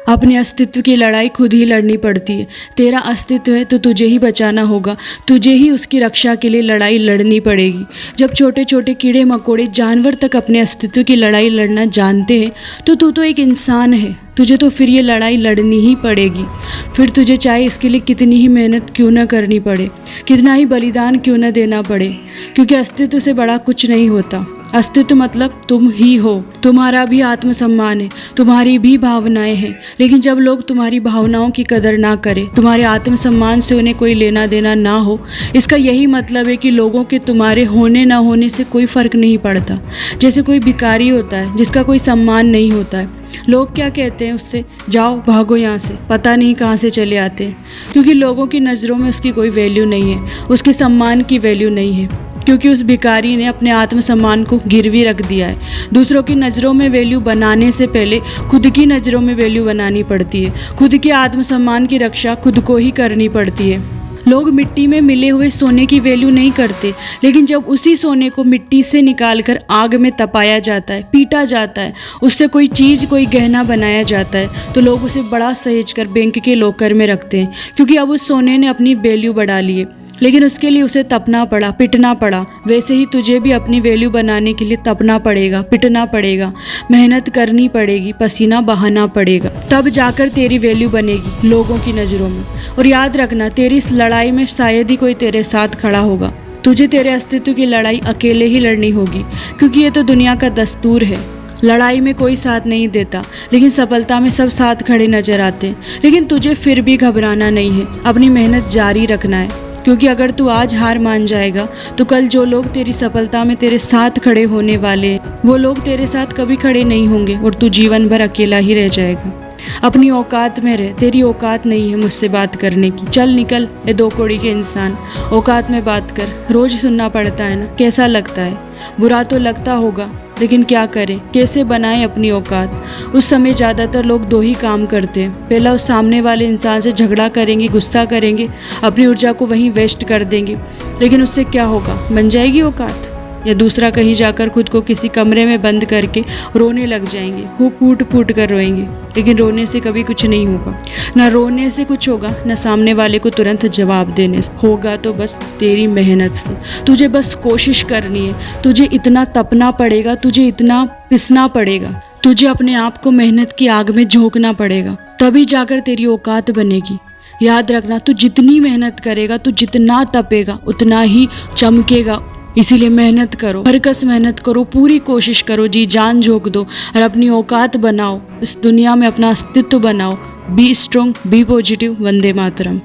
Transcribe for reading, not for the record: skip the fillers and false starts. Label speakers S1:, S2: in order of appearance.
S1: अपने अस्तित्व की लड़ाई खुद ही लड़नी पड़ती है। तेरा अस्तित्व है तो तुझे ही बचाना होगा, तुझे ही उसकी रक्षा के लिए लड़ाई लड़नी पड़ेगी। जब छोटे छोटे कीड़े मकोड़े जानवर तक अपने अस्तित्व की लड़ाई लड़ना जानते हैं तो तू तो एक इंसान है, तुझे तो फिर ये लड़ाई लड़नी ही पड़ेगी। फिर तुझे चाहे इसके लिए कितनी ही मेहनत क्यों न करनी पड़े, कितना ही बलिदान क्यों न देना पड़े, क्योंकि अस्तित्व से बड़ा कुछ नहीं होता। अस्तित्व मतलब तुम ही हो। तुम्हारा भी आत्मसम्मान है, तुम्हारी भी भावनाएं हैं, लेकिन जब लोग तुम्हारी भावनाओं की कदर ना करें, तुम्हारे आत्मसम्मान से उन्हें कोई लेना देना ना हो, इसका यही मतलब है कि लोगों के तुम्हारे होने ना होने से कोई फ़र्क नहीं पड़ता। जैसे कोई भिखारी होता है जिसका कोई सम्मान नहीं होता है, लोग क्या कहते हैं उससे, जाओ भागो यहाँ से, पता नहीं कहाँ से चले आते हैं, क्योंकि लोगों की नज़रों में उसकी कोई वैल्यू नहीं है, उसके सम्मान की वैल्यू नहीं है, क्योंकि उस भिखारी ने अपने आत्मसम्मान को गिरवी रख दिया है। दूसरों की नज़रों में वैल्यू बनाने से पहले खुद की नज़रों में वैल्यू बनानी पड़ती है, खुद के आत्मसम्मान की रक्षा खुद को ही करनी पड़ती है। लोग मिट्टी में मिले हुए सोने की वैल्यू नहीं करते, लेकिन जब उसी सोने को मिट्टी से निकालकर आग में तपाया जाता है, पीटा जाता है, उससे कोई चीज़ कोई गहना बनाया जाता है, तो लोग उसे बड़ा सहेज कर बैंक के लॉकर में रखते हैं, क्योंकि अब उस सोने ने अपनी वैल्यू बढ़ा ली है। लेकिन उसके लिए उसे तपना पड़ा, पिटना पड़ा। वैसे ही तुझे भी अपनी वैल्यू बनाने के लिए तपना पड़ेगा, पिटना पड़ेगा, मेहनत करनी पड़ेगी, पसीना बहाना पड़ेगा, तब जाकर तेरी वैल्यू बनेगी लोगों की नज़रों में। और याद रखना, तेरी इस लड़ाई में शायद ही कोई तेरे साथ खड़ा होगा। तुझे तेरे अस्तित्व की लड़ाई अकेले ही लड़नी होगी, क्योंकि ये तो दुनिया का दस्तूर है। लड़ाई में कोई साथ नहीं देता, लेकिन सफलता में सब साथ खड़े नजर आते हैं। लेकिन तुझे फिर भी घबराना नहीं है, अपनी मेहनत जारी रखना है, क्योंकि अगर तू आज हार मान जाएगा तो कल जो लोग तेरी सफलता में तेरे साथ खड़े होने वाले हैं, वो लोग तेरे साथ कभी खड़े नहीं होंगे और तू जीवन भर अकेला ही रह जाएगा। अपनी औकात में रह, तेरी औकात नहीं है मुझसे बात करने की। चल निकल ए दो कौड़ी के इंसान, औकात में बात कर। रोज सुनना पड़ता है ना, कैसा लगता है? बुरा तो लगता होगा, लेकिन क्या करें, कैसे बनाएं अपनी औकात। उस समय ज़्यादातर लोग दो ही काम करते हैं, पहला उस सामने वाले इंसान से झगड़ा करेंगे, गुस्सा करेंगे, अपनी ऊर्जा को वहीं वेस्ट कर देंगे। लेकिन उससे क्या होगा, बन जाएगी औकात। या दूसरा, कहीं जाकर खुद को किसी कमरे में बंद करके रोने लग जाएंगे, खूब फूट फूट कर रोएंगे, लेकिन रोने से कभी कुछ नहीं होगा। ना रोने से कुछ होगा, ना सामने वाले को तुरंत जवाब देने से होगा, तो बस तेरी मेहनत से। तुझे बस कोशिश करनी है, तुझे इतना तपना पड़ेगा, तुझे इतना पिसना पड़ेगा, तुझे अपने आप को मेहनत की आग में झोंकना पड़ेगा, तभी जाकर तेरी औकात बनेगी। याद रखना, तू जितनी मेहनत करेगा, तू जितना तपेगा, उतना ही चमकेगा। इसीलिए मेहनत करो, हरकस मेहनत करो, पूरी कोशिश करो, जी जान झोंक दो और अपनी औकात बनाओ, इस दुनिया में अपना अस्तित्व बनाओ। Be strong, be positive. Vande Mataram.